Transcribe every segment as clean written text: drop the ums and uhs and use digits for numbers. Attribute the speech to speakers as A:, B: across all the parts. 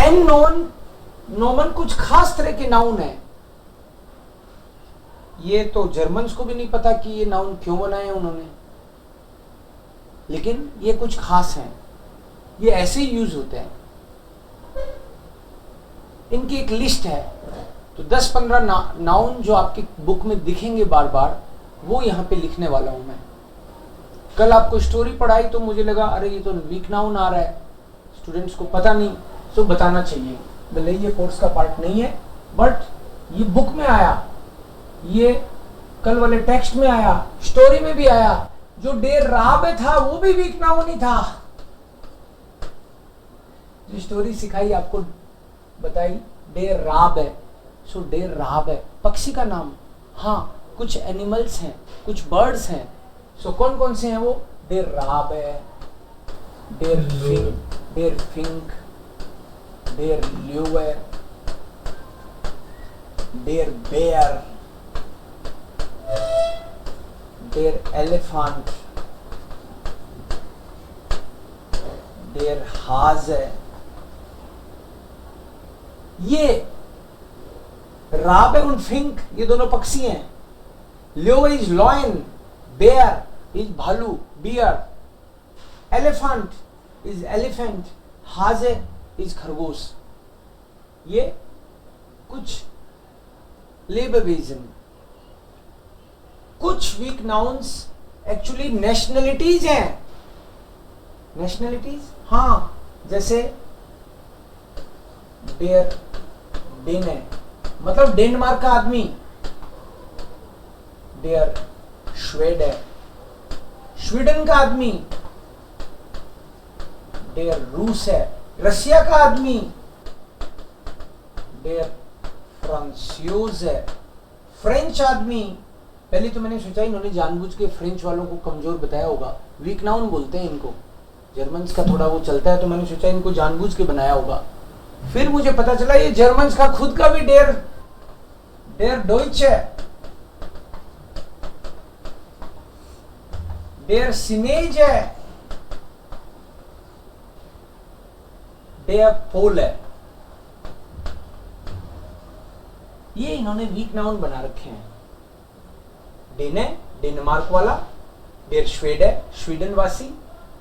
A: N known, Noman कुछ खास तरह के नाउन है। ये तो जर्मन्स को भी नहीं पता कि ये नाउन क्यों बनाए उन्होंने, लेकिन ये कुछ खास हैं, ये ऐसे ही यूज होते हैं। इनकी एक लिस्ट है, तो 10-15 नाउन जो आपकी बुक में दिखेंगे बार बार, वो यहाँ पे लिखने वाला हूं मैं। कल आपको स्टोरी पढ़ाई तो मुझे लगा अरे ये तो वीक नाउन आ रहा है, स्टूडेंट्स को पता नहीं, तो बताना चाहिए। भले ये कोर्स का पार्ट नहीं है, बट ये बुक में आया, ये कल वाले टेक्स्ट में आया, स्टोरी में भी आया। जो डेर राब था वो भी वीक नाउन ही था। जो स्टोरी सिखाई आपको बताई डेर राब है, सो डेर राब है पक्षी का नाम। हाँ, कुछ एनिमल्स हैं, कुछ बर्ड्स हैं, सो कौन कौन से हैं वो? डेर राब है, डेर फिंक, डेर ल्यूए, डेर बेयर, डेर एलिफेंट, डेर हाजे। ये राब और फिंक ये दोनों पक्षी हैं। ल्यो इज लॉयन, बेयर इज भालू, बियर, एलिफेंट इज एलिफेंट, हाजे इज खरगोश। ये कुछ लेबवेजन, कुछ वीक नाउन्स एक्चुअली नेशनलिटीज हैं। नेशनलिटीज, हाँ, जैसे डेर डेन है, मतलब डेनमार्क का आदमी। डेर श्वेड है, स्वीडन का आदमी। डेर रूस है, रशिया का आदमी। डेर फ्रांसीज है, फ्रेंच आदमी। पहले तो मैंने सोचा इन्होंने जानबूझ के फ्रेंच वालों को कमजोर बताया होगा, वीक नाउन बोलते हैं इनको, जर्मन्स का थोड़ा वो चलता है, तो मैंने सोचा इनको जानबूझ के बनाया होगा। फिर मुझे पता चला ये जर्मन्स का खुद का भी डेर डॉइच है, डेर सिनेज है, डेर पोल है। ये इन्होंने वीक नाउन बना रखे हैं। डेन है, डेनमार्क वाला। डेर श्वेड है, स्वीडन वासी।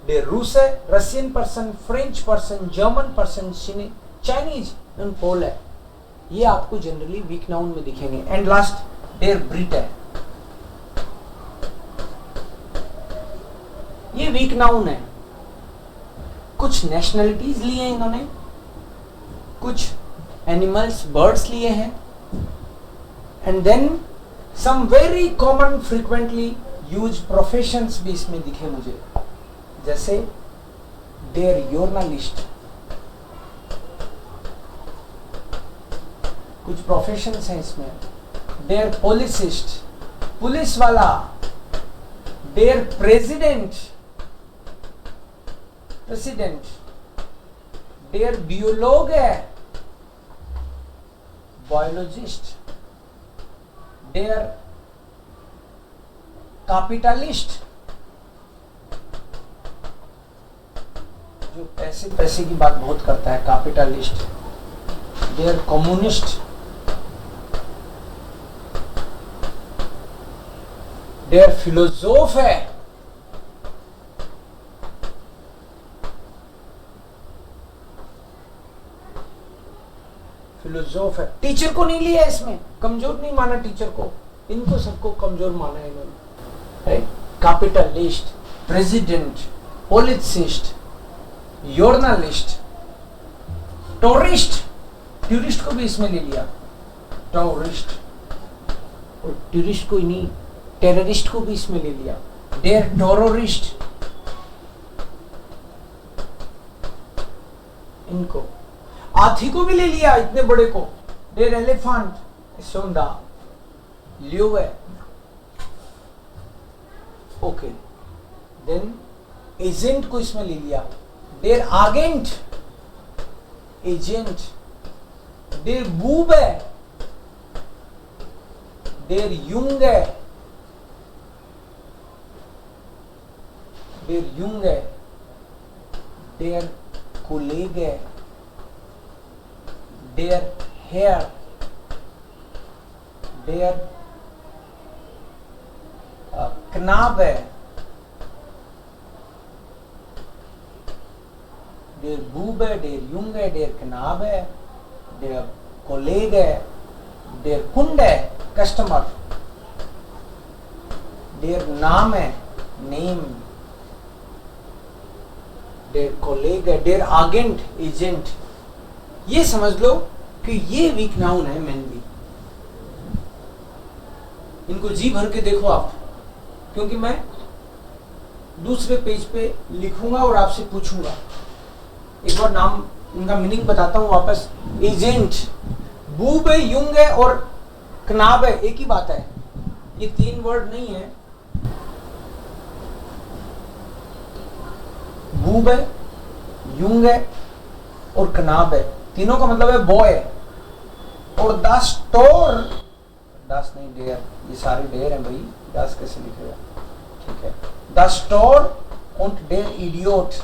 A: डेर रूस है, Russian person, French person, German person, Chinese and Pole है। ये आपको जनरली वीक नाउन में दिखेंगे। एंड लास्ट डेर ब्रिट है, ये वीक नाउन है। कुछ नेशनलिटीज लिए हैं इन्होंने, कुछ एनिमल्स, बर्ड्स लिए हैं, and then some very common frequently use professions भी इसमें दिखे मुझे, जैसे डेर जर्नलिस्ट। कुछ प्रोफेशंस हैं इसमें। डेर पोलिसिस्ट, पुलिस वाला। डेर प्रेसिडेंट, डेर बियोलॉग है, बायोलॉजिस्ट। डेर कैपिटलिस्ट, जो पैसे की बात बहुत करता है, कैपिटलिस्ट। डेर कम्युनिस्ट, डेर फिलोसोफ है। फिलोसोफ है। टीचर को नहीं लिया इसमें, कमजोर नहीं माना टीचर को, इनको सबको कमजोर माना है इन्होंने। कैपिटलिस्ट, प्रेसिडेंट, पॉलिसिस्ट, जर्नलिस्ट, टूरिस्ट, टूरिस्ट को भी इसमें ले लिया, टूरिस्ट। और टूरिस्ट को ही नहीं, टेररिस्ट को भी इसमें ले लिया, डेर टेररिस्ट। इनको हाथी को भी ले लिया, इतने बड़े को, डेर एलिफेंट, सोंदा, ल्यूए। ओके, देन एजेंट को इसमें ले लिया, डेर आगेंट, एजेंट। डेर बूब है, डेर युंग है, डेर युंग है, डेर कोलेग है, देयर हेयर, देयर Knabe, der Bube, der Junge, der Knabe, der Kollege, der Kunde, Customer, der Name, Name, der Kollege, der Agent, Agent. ये समझ लो कि ये वीक नाउन है मेनली। इनको जी भर के देखो आप, क्योंकि मैं दूसरे पेज पे लिखूंगा और आपसे पूछूंगा। एक बार नाम इनका मीनिंग बताता हूं वापस। एजेंट, बूबे, युंगे और कनाबे एक ही बात है, ये तीन वर्ड नहीं है। बूबे, युंगे और कनाबे तीनों का मतलब है बॉय। और द स्टोर, दस नहीं डेयर, ये सारे डेयर हैं भाई, दस कैसे लिखेगा, ठीक है। The store und der Idiot,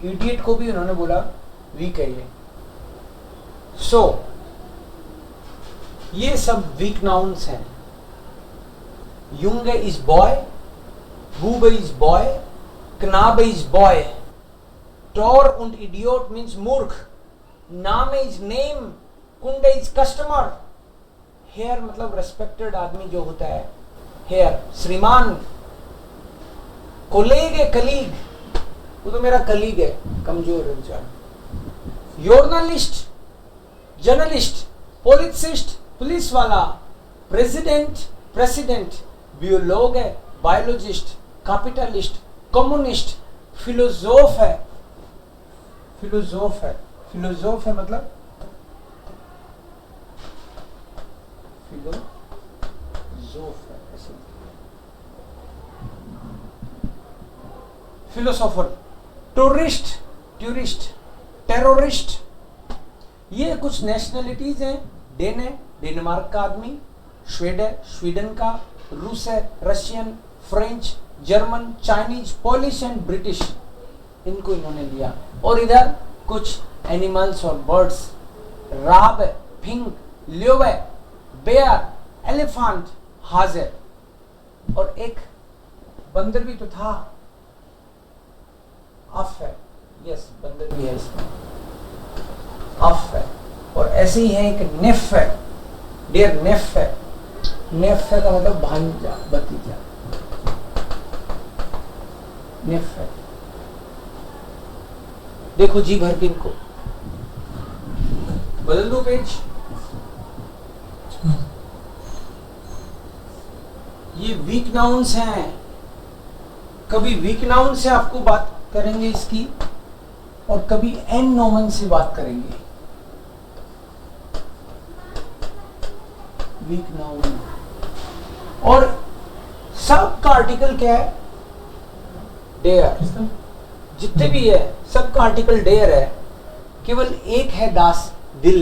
A: idiot को भी उन्होंने बोला वीक है ये। सो ये सब वीक नाउन्स हैं। युंगे इज बॉय, बूबे इज बॉय, कनाबे इज बॉय, टोर und Idiot मीन्स मूर्ख, नामे इज नेम, कुंडे इज कस्टमर, हेयर मतलब रेस्पेक्टेड आदमी जो होता है, हेयर श्रीमान, कोलेग है कलीग, वो तो मेरा कलीग है, कमजोर है बेचारा। जर्नलिस्ट, जर्नलिस्ट, पॉलिटिसिस्ट, पुलिस वाला, प्रेसिडेंट, प्रेसिडेंट, बियोलॉग है, बायोलॉजिस्ट, कैपिटलिस्ट, कम्युनिस्ट, फिलोसोफ है, फिलोसोफ है, फिलोसोफ है मतलब फिलोसोफ है, ऐसे फिलोसोफर, टूरिस्ट, टूरिस्ट, टेररिस्ट, ये कुछ नेशनलिटीज हैं। डेन है डेनमार्क का आदमी, स्वीड है स्वीडन का, रूस है Russian, French, German, Chinese, Polish and British, इनको इन्होंने लिया। और इधर कुछ एनिमल्स और बर्ड्स, राब है, फिंग, लियो है, बेयर, एलिफेंट, हाजिर, और एक बंदर भी तो था, अफ है, यस बंदर भी है इसमें, अफ है। और ऐसे ही है एक नेफ है, डेयर नेफ है, नेफ है का मतलब भांजा, भतीजा, नेफ है। देखो जी भर के इनको, बदल दो पेज। ये वीक नाउन्स हैं। कभी वीक नाउन से आपको बात करेंगे इसकी, और कभी एन नोमन से बात करेंगे। वीक नाउन और सब का आर्टिकल क्या है, डेयर। जितने भी है सबका आर्टिकल डेयर है। केवल एक है दास, दिल।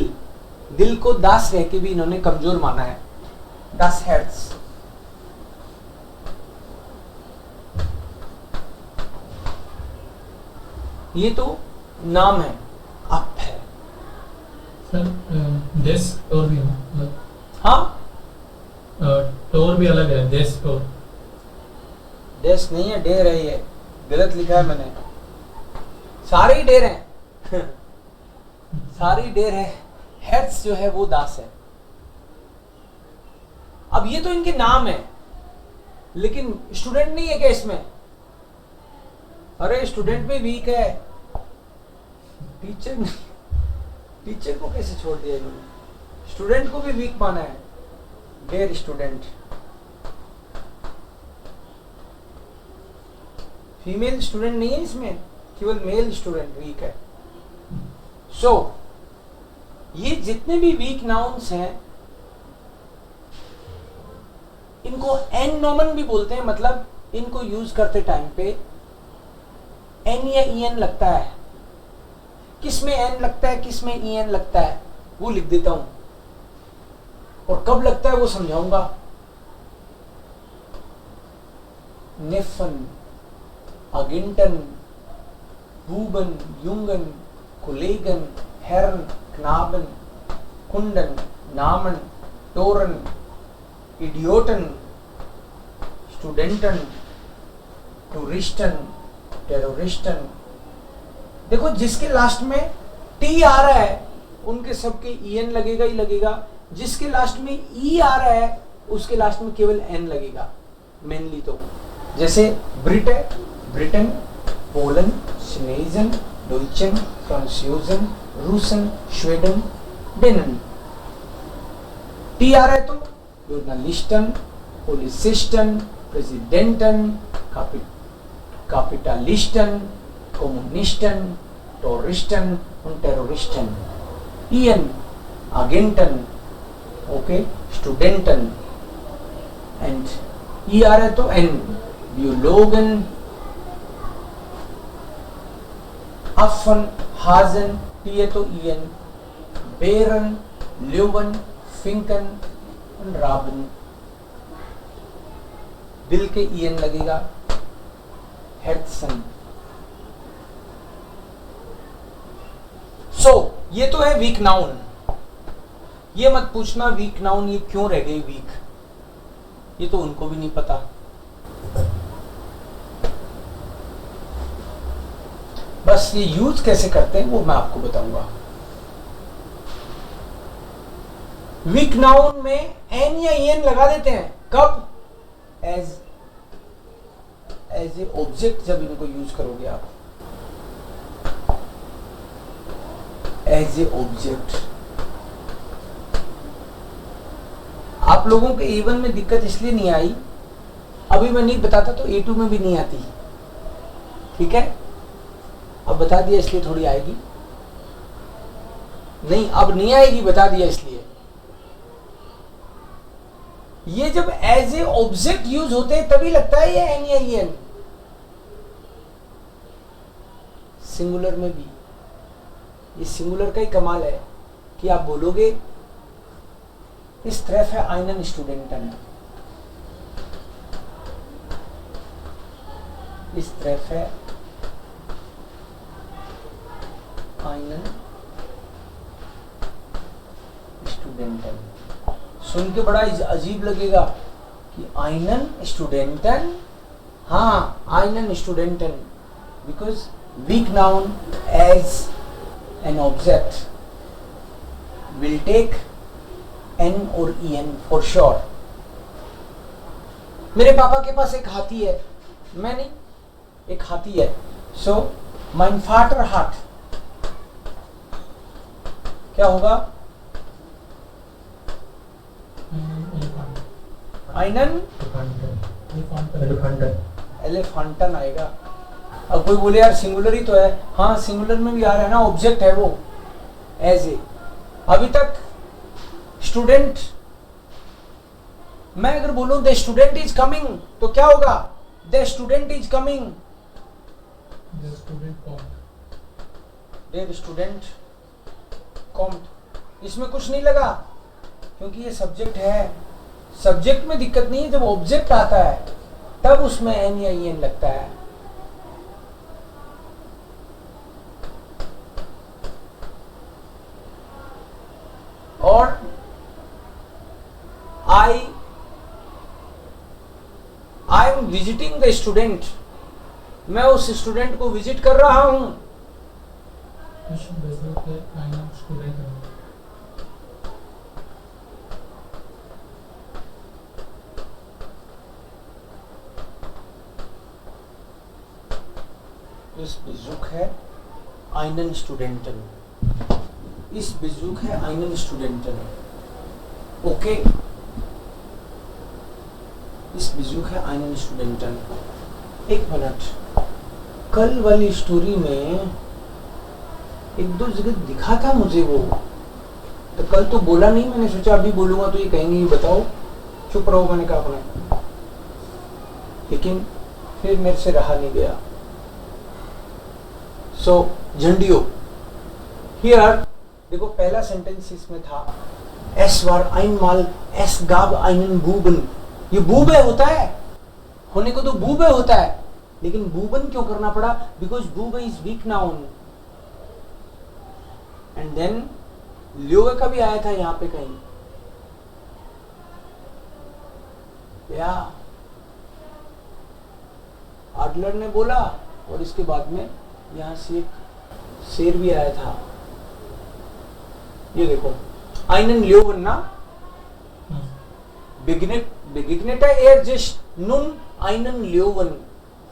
A: दिल को दास रह के भी इन्होंने कमजोर माना है, दास हेर्ट्स। ये तो नाम है, अप है
B: सर। देश टोर भी है,
A: हाँ
B: टोर भी अलग है, देश टोर।
A: देश नहीं है, डेर है, ये गलत लिखा है मैंने। सारे ही डेर हैं सारी डेर है। हेर्ट्स जो है वो दास है। अब ये तो इनके नाम है, लेकिन स्टूडेंट नहीं है क्या इसमें? अरे स्टूडेंट भी वीक है, टीचर टीचर को कैसे छोड़ दिया इन्होंने? स्टूडेंट को भी वीक माना है, डेयर स्टूडेंट। फीमेल स्टूडेंट नहीं है इसमें, केवल मेल स्टूडेंट वीक है। सो ये जितने भी वीक नाउन्स हैं इनको एन नोमन भी बोलते हैं। मतलब इनको यूज करते टाइम पे एन या ई एन लगता है। किस में एन लगता है, किस में ई एन लगता है, वो लिख देता हूं, और कब लगता है वो समझाऊंगा। नेफन, अगिंटन, बूबन, युंगन, कोलेगन, हेरन, knaben, कुंडन, नामन, टोरन, इडियोटन, स्टूडेंटन, टूरिस्टन, टेररिस्टन। देखो जिसके लास्ट में टी आ रहा है उनके सबके ईएन लगेगा ही लगेगा, जिसके लास्ट में ई आ रहा है उसके लास्ट में केवल एन लगेगा मेनली। तो जैसे ब्रिट है, ब्रिटेन, पोलन, स्नेजन, डोइचन, फ्रांस्यूजन, रूसन, स्वीडन, डेनन। टी आ रहा है तो जर्नलिस्टन, पोलिसिस्टन, प्रेसिडेंटन, कैपिटलिस्टन, कम्युनिस्टन, टोरिस्टन और टेररिस्टन। ईएन आगेंटन, ओके, स्टूडेंटन एंड ई आ रहा है तो एन बियोलोगन, अफन, हाजन, टी है तो ईएन, बेरन, ल्यूवन, फिंकन, राबन। बिल के ईएन लगेगा, हेडसन। ये तो है वीक नाउन। ये मत पूछना वीक नाउन ये क्यों रह गई वीक, ये तो उनको भी नहीं पता। बस ये यूज कैसे करते हैं वो मैं आपको बताऊंगा। वीक नाउन में एन या एन लगा देते हैं कब? एज ए ऑब्जेक्ट जब इनको यूज करोगे आप, एज ए ऑब्जेक्ट। आप लोगों के A1 में दिक्कत इसलिए नहीं आई, अभी मैं नहीं बताता तो A2 में भी नहीं आती, ठीक है? अब बता दिया इसलिए थोड़ी आएगी, नहीं अब नहीं आएगी, बता दिया इसलिए। ये जब एज ए ऑब्जेक्ट यूज होते हैं तभी लगता है ये एन या एन। सिंगुलर में भी ये सिंगुलर का ही कमाल है कि आप बोलोगे इस तरफ है einen Studenten, इस तरफ है einen Studenten। सुन के बड़ा अजीब लगेगा कि einen Studenten, हाँ einen Studenten, because weak noun as an object will take n or en for sure। मेरे पापा के पास एक हाथी है, मैं नहीं, एक हाथी है। so mein Vater hat, क्या होगा? einen एलिफेंटन आएगा। अब कोई बोले यार सिंगुलर ही तो है, हाँ सिंगुलर में भी आ रहा है ना, ऑब्जेक्ट है वो एज ए। अभी तक स्टूडेंट, मैं अगर बोलूं द स्टूडेंट इज कमिंग तो क्या होगा? The student is coming, there student comed. इसमें कुछ नहीं लगा क्योंकि ये सब्जेक्ट है। सब्जेक्ट में दिक्कत नहीं है, जब ऑब्जेक्ट आता है तब उसमें एन या एन लगता है। और I am visiting the student, मैं उस स्टूडेंट को विजिट कर रहा हूं। इस बेजुक है einen Studenten, इस बेजुक है einen Studenten, ओके। इस बेजुक है einen Studenten। एक मिनट, कल वाली स्टोरी में एक दो जगह दिखा था मुझे वो, तो कल तो बोला नहीं, मैंने सोचा अभी बोलूंगा तो ये कहेंगे बताओ, चुप रहो, मैंने कहा अपने, लेकिन फिर मेरे से रहा नहीं गया। सो झंडियो हियर देखो, पहला सेंटेंस इसमें था एस वार einmal es gab einen Buben। ये बूबे होता है, होने को तो बूबे होता है, लेकिन बूबन क्यों करना पड़ा? बिकॉज बूबे is weak noun. And then ल्योवे का भी आया था यहाँ पे कहीं, या आडलर ने बोला, और इसके बाद में यहाँ से एक शेर भी आया था, ये देखो einen Löwen ना, begegnet er just nun einen Löwen,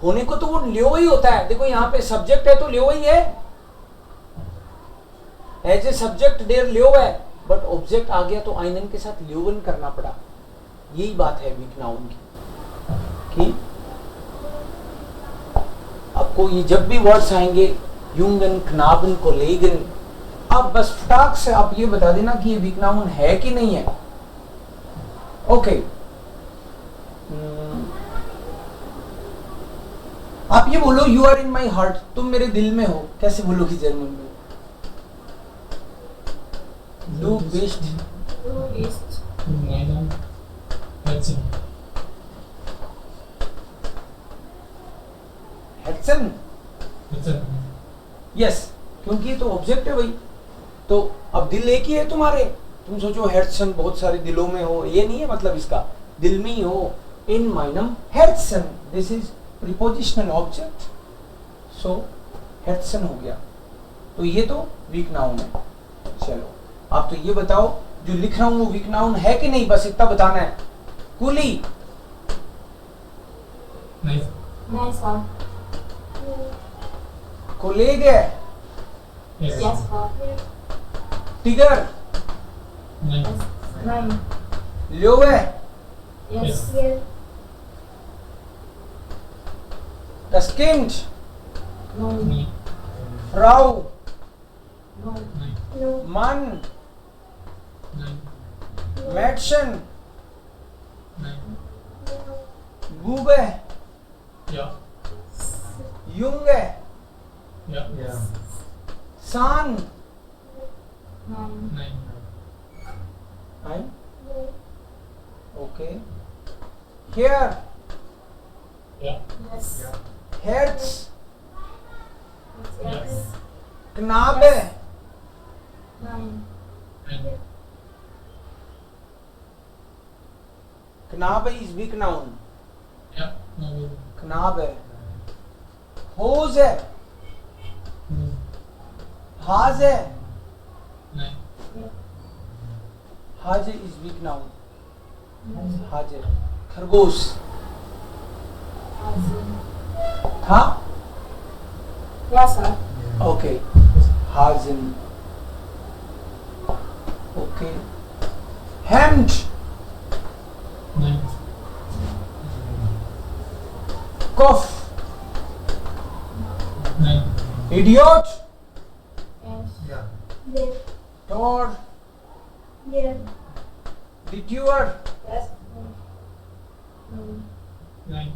A: होने को तो वो ल्योव ही होता है। देखो यहाँ पे सब्जेक्ट है तो ल्योव ही है, एज ए सब्जेक्ट देयर ल्योव है, बट ऑब्जेक्ट आ गया तो आइनन के साथ ल्योवन करना पड़ा। यही बात है वीक नाउन की, आपको ये जब भी वर्ड्स आएंगे यूंगन, कनाबन, कोलेगन, आप बस फटाक से आप ये बता देना कि ये वीक नाउन है कि नहीं है। ओके, आप ये बोलो you are in my heart, तुम मेरे दिल में हो, कैसे बोलोगी जर्मन में? Du bist
B: in meinem Herzen.
A: Herzen?
B: Herzen.
A: Yes, क्योंकि तो ऑब्जेक्ट है भाई, तो अब दिल एक ही है तुम्हारे, तुम सोचो हेर्सन बहुत सारे दिलों में हो, ये नहीं है मतलब इसका, दिल में ही हो। इन माइनम हेर्सन, दिस इज प्रीपोजिशनल ऑब्जेक्ट, सो हेर्सन हो गया, तो ये तो वीक नाउन है। चलो आप तो ये बताओ जो लिख रहा हूं वो वीक नाउन है कि नहीं, बस इतना बताना है। कुली,
B: नहीं
C: सर।
A: कोलेगे,
B: यस
C: यस सर।
A: टिगर,
B: नहीं
A: ल्योवे,
C: यस।
A: das Kind,
C: नो
B: नहीं
A: Frau,
C: नो
B: नहीं
A: Mann,
B: नहीं
A: Mädchen,
B: नहीं
A: Bube,
B: या
A: Junge,
B: या
A: San,
B: नहीं
A: Nein? Okay. Here,
B: या
C: यस
A: Herz,
C: यस
A: Knabe,
B: नहीं
A: Knabe is weak noun.
B: या नहीं
A: Knabe. Hose, Hase,
B: नहीं
A: Hase is weak noun. Hase. खरगोश था,
C: यस सर।
A: ओके, हाजिन, ओके, Hemd,
B: नहीं
A: Kopf,
B: नहीं
A: Idiot,
C: यस
A: Tor, Detour,
B: नहीं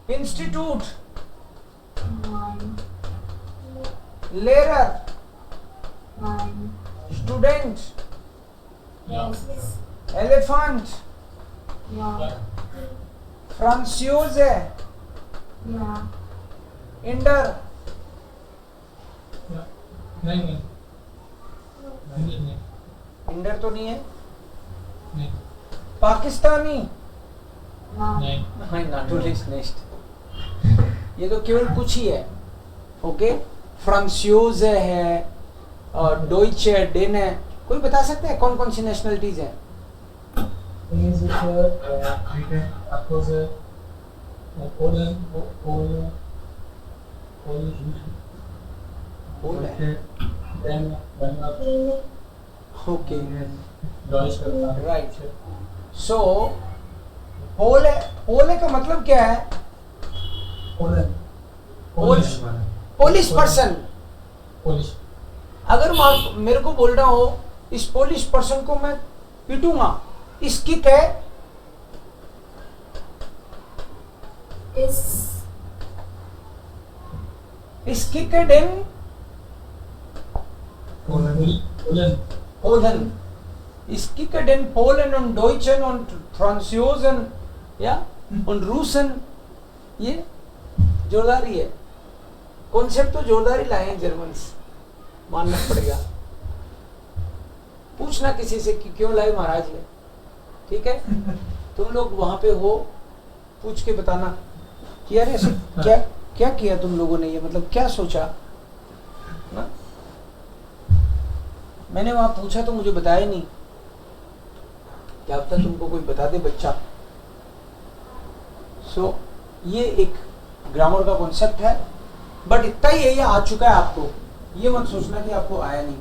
A: Institute, Lehrer, Student,
B: या
A: Elephant, Franzose, Inder,
B: या नहीं नहीं नहीं
A: इंडर तो नहीं है,
B: नहीं
A: पाकिस्तानी,
B: नहीं
A: हाँ naturalist नेस्ट, ये तो केवल कुछ ही है। ओके, फ्रांसियोज है और डोइच है, डेन है, कोई बता सकते हैं कौन कौन सी नेशनलिटीज हैं? पोल है, ओके, राइट। सो पोल का मतलब क्या है? Polish person.
B: पोलिश
A: अगर मेरे को बोल रहा हो इस पोलिश पर्सन को मैं पीटूंगा, इस किक है, इस किक है Dane Polen. Ich kicke den Polen und Deutschen und Franzosen, ja, und Russen, ये जोरदारी है। कॉन्सेप्ट तो जोरदारी लाए हैं जर्मन्स, मानना पड़ेगा। पूछना किसी से कि क्यों लाए महाराज ये, ठीक है? तुम लोग वहां पे हो, पूछ के बताना कि यार ऐसे क्या क्या किया तुम लोगों ने, ये मतलब क्या सोचा ना? मैंने वहां पूछा तो मुझे बताया नहीं, क्या पता तुमको कोई बता दे बच्चा। सो ये एक ग्रामर का कॉन्सेप्ट है, बट इतना ही है, ये आ चुका है आपको, ये मत सोचना कि आपको आया नहीं।